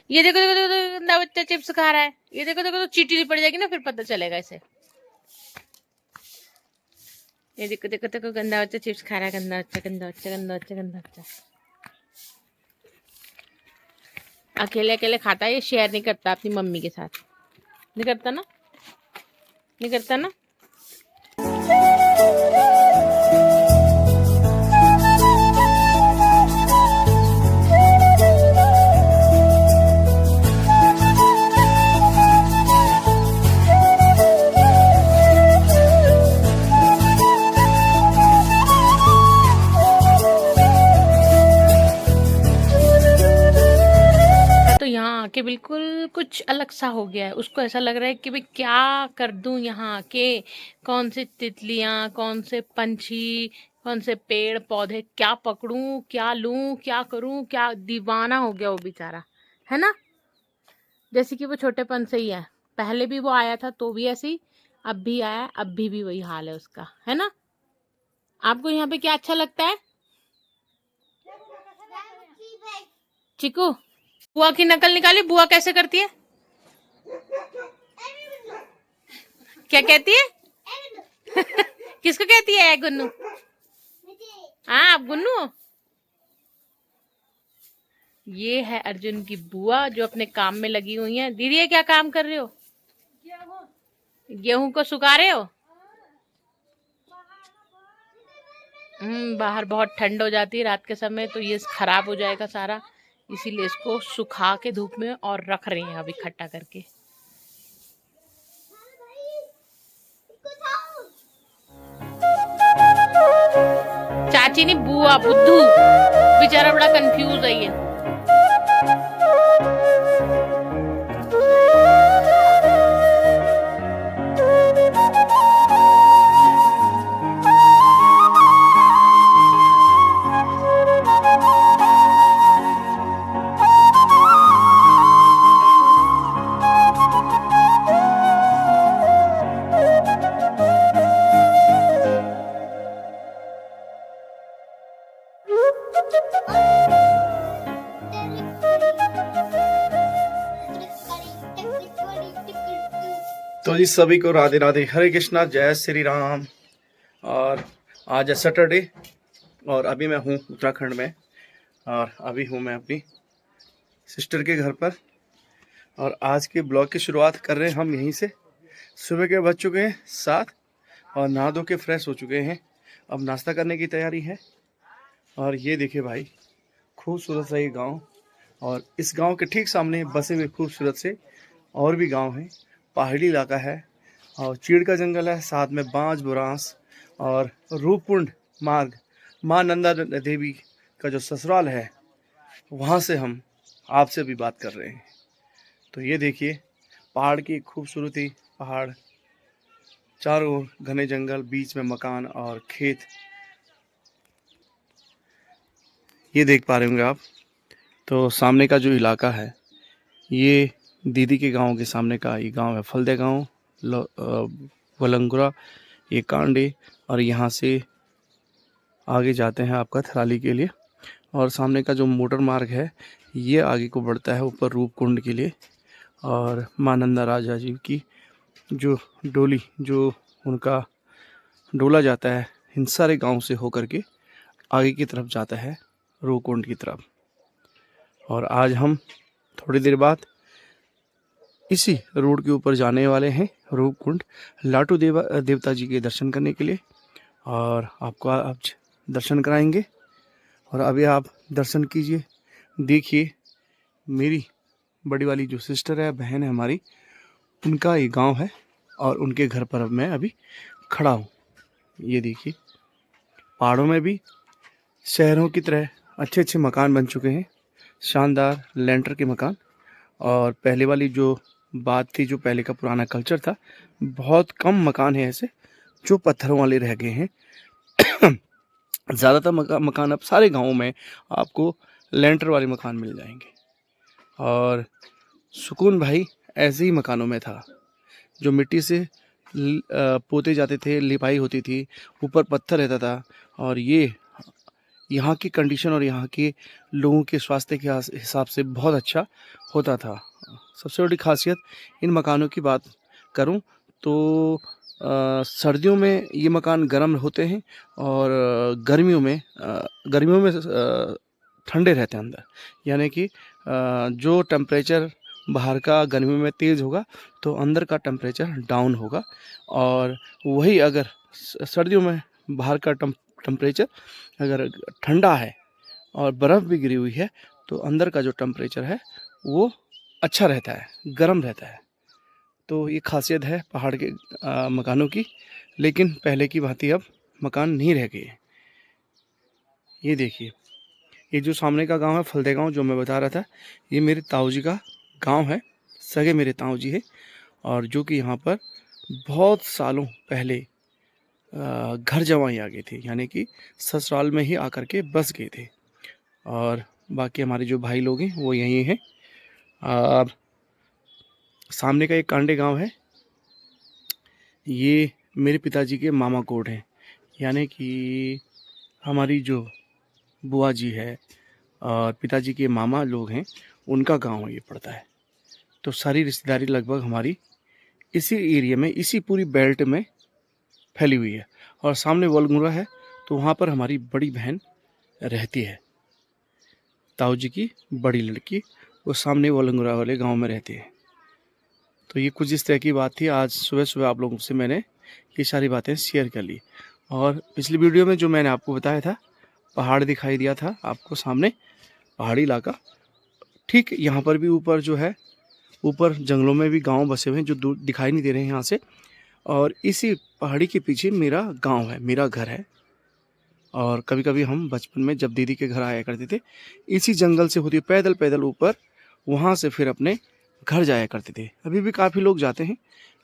ये देखो देखो देखो देखो, गंदा बच्चा चिप्स खा रहा है। ये देखो देखो, तो चीटी नहीं पड़ जाएगी ना, फिर पता चलेगा इसे। ये देखो देखो देखो, गंदा बच्चा चिप्स खा रहा है। गंदा बच्चा, गंदा बच्चा, गंदा बच्चा, गंदा बच्चा। अकेले अकेले खाता है, ये शेयर नहीं करता अपनी मम्मी के साथ। नहीं करता ना, नहीं करता ना। यहाँ आके बिल्कुल कुछ अलग सा हो गया है। उसको ऐसा लग रहा है कि भाई क्या कर दूं यहाँ आके, कौन सी तितलियां, कौन से पंछी, कौन से पेड़ पौधे, क्या पकड़ूं, क्या लूं, क्या करूं, क्या। दीवाना हो गया वो बेचारा, है ना। जैसे कि वो छोटेपन से ही है। पहले भी वो आया था तो भी ऐसे ही, अब भी आया, अब भी वही हाल है उसका, है ना। आपको यहाँ पे क्या अच्छा लगता है चिकू? बुआ की नकल निकाली। बुआ कैसे करती है? क्या कहती है? किसको कहती है गुन्नू? हाँ, आप गुन्नू हो? ये है अर्जुन की बुआ जो अपने काम में लगी हुई है। दीदी ये क्या काम कर रहे हो? गेहूं को सुखा रहे हो? बाहर बहुत ठंड हो जाती है रात के समय, तो ये खराब हो जाएगा सारा, इसीलिए इसको सुखा के धूप में और रख रहे हैं अब इकट्ठा करके। चाची नहीं, बुआ, बुद्धू बेचारा बड़ा कंफ्यूज है ये। तो जी सभी को राधे राधे, हरे कृष्णा, जय श्री राम। और आज है सैटरडे और अभी मैं हूँ उत्तराखंड में, और अभी हूँ मैं अपनी सिस्टर के घर पर। और आज के ब्लॉग की शुरुआत कर रहे हैं हम यहीं से। सुबह के बज चुके हैं 7 और नहा धो के फ्रेश हो चुके हैं। अब नाश्ता करने की तैयारी है। और ये देखिए भाई, खूबसूरत सा ये गाँव, और इस गांव के ठीक सामने बसे हुए खूबसूरत से और भी गांव हैं। पहाड़ी इलाका है और चीड़ का जंगल है, साथ में बांज बुरांस और रूपकुंड मार्ग, माँ नंदा देवी का जो ससुराल है, वहाँ से हम आपसे भी बात कर रहे हैं। तो ये देखिए पहाड़ की खूबसूरती, पहाड़ चारों ओर घने जंगल, बीच में मकान और खेत, ये देख पा रहे होंगे आप। तो सामने का जो इलाका है, ये दीदी के गांव के सामने का ये गांव है फलदे गांव, वलंगुरा, ये कांडे। और यहाँ से आगे जाते हैं आपका थराली के लिए। और सामने का जो मोटर मार्ग है, ये आगे को बढ़ता है ऊपर रूपकुंड के लिए। और माँ नंदा राजा जी की जो डोली, जो उनका डोला जाता है, इन सारे गांव से होकर के आगे की तरफ जाता है रूपकुंड की तरफ। और आज हम थोड़ी देर बाद इसी रोड के ऊपर जाने वाले हैं रूपकुंड, लाटू देवता जी के दर्शन करने के लिए। और आपको आज दर्शन कराएंगे। और अभी आप दर्शन कीजिए, देखिए मेरी बड़ी वाली जो सिस्टर है, बहन है हमारी, उनका ये गांव है और उनके घर पर अब मैं अभी खड़ा हूँ। ये देखिए पहाड़ों में भी शहरों की तरह अच्छे अच्छे मकान बन चुके हैं, शानदार लेंटर के मकान। और पहले वाली जो बात थी, जो पहले का पुराना कल्चर था, बहुत कम मकान है ऐसे जो पत्थरों वाले रह गए हैं। ज़्यादातर मकान अब सारे गांवों में आपको लेंटर वाले मकान मिल जाएंगे। और सुकून भाई ऐसे ही मकानों में था, जो मिट्टी से पोते जाते थे, लिपाई होती थी, ऊपर पत्थर रहता था। और ये यहाँ की कंडीशन और यहाँ के लोगों के स्वास्थ्य के हिसाब से बहुत अच्छा होता था। सबसे बड़ी खासियत इन मकानों की बात करूँ तो सर्दियों में ये मकान गर्म होते हैं और गर्मियों में ठंडे रहते हैं अंदर। यानी कि जो टेम्परेचर बाहर का गर्मियों में तेज़ होगा तो अंदर का टेम्परेचर डाउन होगा, और वही अगर सर्दियों में बाहर का टेम्परेचर अगर ठंडा है और बर्फ़ भी गिरी हुई है तो अंदर का जो टेम्परेचर है वो अच्छा रहता है, गर्म रहता है। तो ये खासियत है पहाड़ के मकानों की। लेकिन पहले की भांति अब मकान नहीं रह गए हैं। ये देखिए, ये जो सामने का गांव है फलदे गांव, जो मैं बता रहा था, ये मेरे ताऊ जी का गांव है। सगे मेरे ताऊ जी है, और जो कि यहाँ पर बहुत सालों पहले घर जमाई आ गए थे, यानी कि ससुराल में ही आकर के बस गए थे। और बाकी हमारे जो भाई लोग हैं वो यहीं हैं। और सामने का एक कांडे गांव है, ये मेरे पिताजी के मामा कोट हैं, यानी कि हमारी जो बुआ जी है और पिताजी के मामा लोग हैं उनका गांव ये पड़ता है। तो सारी रिश्तेदारी लगभग हमारी इसी एरिया में, इसी पूरी बेल्ट में फैली हुई है। और सामने वलगुड़ा है, तो वहाँ पर हमारी बड़ी बहन रहती है, ताऊ जी की बड़ी लड़की, वो सामने वलगुड़ा वाले गांव में रहती है। तो ये कुछ इस तरह की बात थी। आज सुबह सुबह आप लोगों से मैंने ये सारी बातें शेयर कर ली। और पिछली वीडियो में जो मैंने आपको बताया था, पहाड़ दिखाई दिया था आपको सामने, पहाड़ी इलाका, ठीक यहाँ पर भी ऊपर जो है, ऊपर जंगलों में भी गांव बसे हुए हैं जो दूर दिखाई नहीं दे रहे हैं यहाँ से। और इसी पहाड़ी के पीछे मेरा गांव है, मेरा घर है। और कभी कभी हम बचपन में जब दीदी के घर आया करते थे, इसी जंगल से होती पैदल पैदल ऊपर, वहाँ से फिर अपने घर जाया करते थे। अभी भी काफ़ी लोग जाते हैं,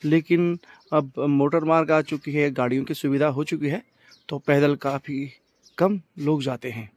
लेकिन अब मोटर मार्ग आ चुकी है, गाड़ियों की सुविधा हो चुकी है, तो पैदल काफ़ी कम लोग जाते हैं।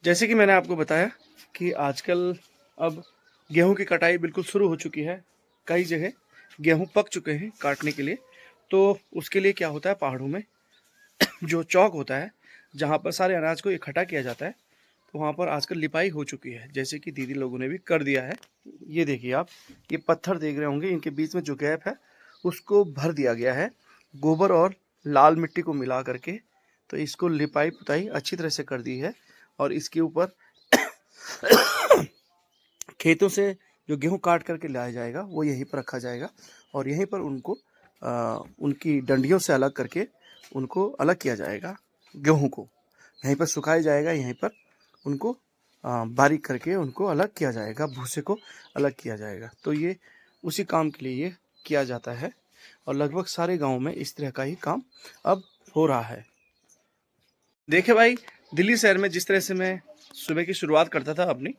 जैसे कि मैंने आपको बताया कि आजकल अब गेहूं की कटाई बिल्कुल शुरू हो चुकी है। कई जगह गेहूं पक चुके हैं काटने के लिए। तो उसके लिए क्या होता है, पहाड़ों में जो चौक होता है जहां पर सारे अनाज को इकट्ठा किया जाता है, तो वहां पर आजकल लिपाई हो चुकी है, जैसे कि दीदी लोगों ने भी कर दिया है। ये देखिए आप, ये पत्थर देख रहे होंगे, इनके बीच में जो गैप है उसको भर दिया गया है गोबर और लाल मिट्टी को मिला करके। तो इसको लिपाई पुताई अच्छी तरह से कर दी है। और इसके ऊपर खेतों से जो गेहूं काट करके लाया जाएगा वो यहीं पर रखा जाएगा, और यहीं पर उनको उनकी डंडियों से अलग करके उनको अलग किया जाएगा। गेहूं को यहीं पर सुखाया जाएगा, यहीं पर उनको बारीक करके उनको अलग किया जाएगा, भूसे को अलग किया जाएगा। तो ये उसी काम के लिए ये किया जाता है, और लगभग सारे गाँव में इस तरह का ही काम अब हो रहा है। देखे भाई, दिल्ली शहर में जिस तरह से मैं सुबह की शुरुआत करता था अपनी,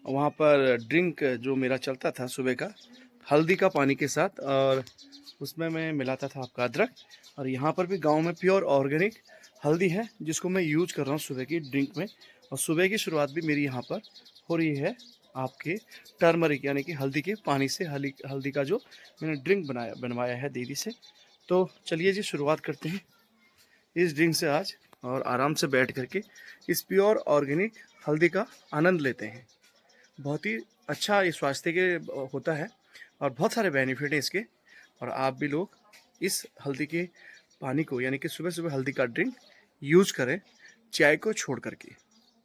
वहाँ पर ड्रिंक जो मेरा चलता था सुबह का, हल्दी का पानी के साथ, और उसमें मैं मिलाता था आपका अदरक। और यहाँ पर भी गांव में प्योर ऑर्गेनिक हल्दी है जिसको मैं यूज कर रहा हूँ सुबह की ड्रिंक में। और सुबह की शुरुआत भी मेरी यहाँ पर हो रही है आपके टर्मरिक यानी कि हल्दी के पानी से। हल्दी का जो मैंने ड्रिंक बनवाया है दीदी से। तो चलिए जी, शुरुआत करते हैं इस ड्रिंक से आज, और आराम से बैठ करके इस प्योर ऑर्गेनिक हल्दी का आनंद लेते हैं। बहुत ही अच्छा ये स्वास्थ्य के होता है, और बहुत सारे बेनिफिट हैं इसके। और आप भी लोग इस हल्दी के पानी को, यानी कि सुबह सुबह हल्दी का ड्रिंक यूज करें, चाय को छोड़ करके,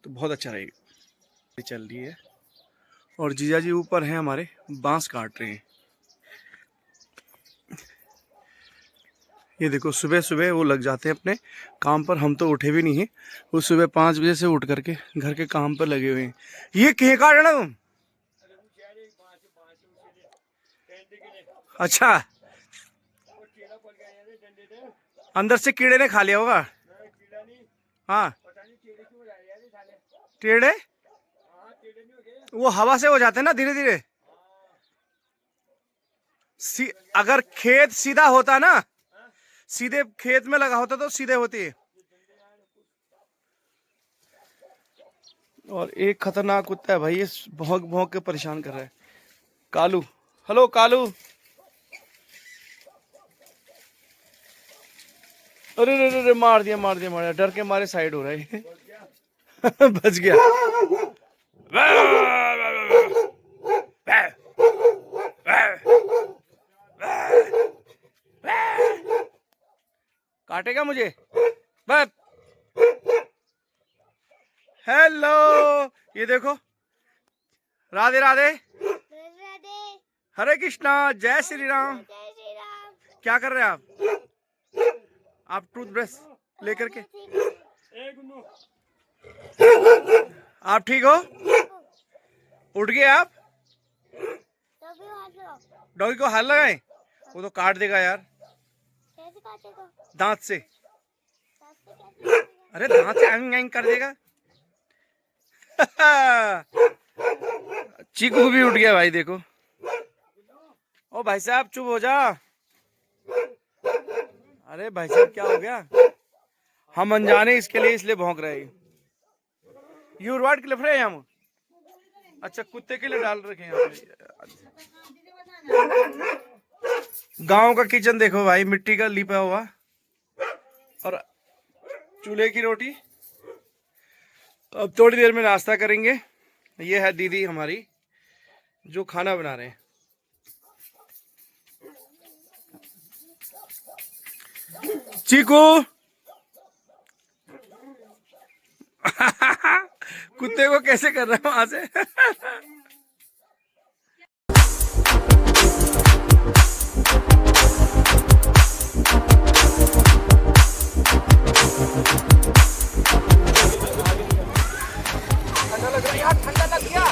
तो बहुत अच्छा रहेगा। चल रही है और जीजा जी ऊपर हैं हमारे, बांस काट रहे हैं। ये देखो सुबह सुबह वो लग जाते हैं अपने काम पर, हम तो उठे भी नहीं हैं। वो सुबह 5 बजे से उठ करके घर के काम पर लगे हुए हैं। ये कहीं काट रहे ना तुम? अच्छा, अंदर से कीड़े ने खा लिया होगा। हाँ, टेढ़े वो हवा से हो जाते हैं ना धीरे धीरे। अगर खेत सीधा होता ना, सीधे खेत में लगा होता तो सीधे होती है। और एक खतरनाक कुत्ता है भाई, ये भौंक भौंक के परेशान कर रहा है। कालू, हेलो कालू। अरे रे रे, मार दिया मार दिया मार दिया, डर के मारे साइड हो रहा है। बच गया। काटेगा मुझे। बस, हेलो, ये देखो, राधे राधे, हरे कृष्णा, जय श्री राम। क्या कर रहे हैं आप टूथब्रश लेकर के? आप ठीक हो? उठ गए आप? डॉगी को हाथ लगाए? वो तो काट देगा यार। दांत से। अरे दांत से एंग एंग कर देगा। चीकू भी उठ गया भाई, देखो। ओ भाई साहब चुप हो जा। अरे भाई साहब क्या हो गया? हम अनजाने इसके लिए इसलिए भौंक रहे हैं। यू व्हाट के लिए हम? अच्छा, कुत्ते के लिए डाल रखे हैं। गांव का किचन देखो भाई, मिट्टी का लिपा हुआ और चूल्हे की रोटी। अब थोड़ी देर में नाश्ता करेंगे। ये है दीदी हमारी जो खाना बना रहे हैं। चीकू कुत्ते को कैसे कर रहा है वहां से? ठंडा लग रहा है यार, ठंडा लग गया।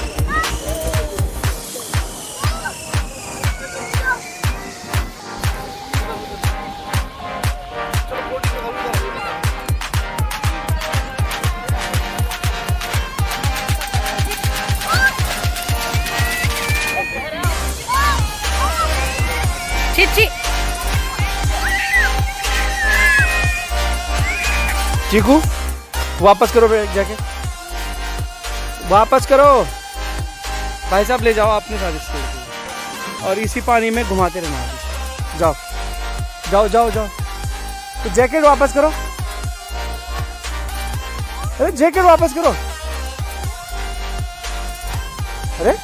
चीकू वापस करो जाके, वापस करो। भाई साहब ले जाओ अपने साथ इसको, और इसी पानी में घुमाते रहना। जाओ जाओ जाओ जाओ। तो जैकेट वापस करो। अरे जैकेट वापस करो। अरे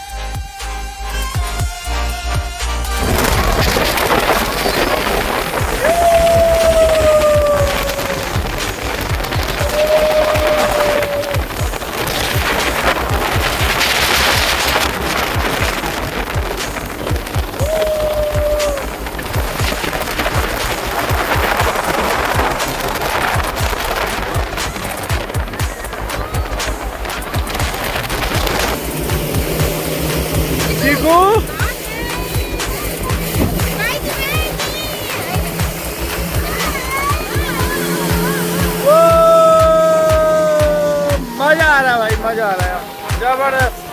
मजा आ रहा है भाई, मजा आ रहा है जबरदस्त।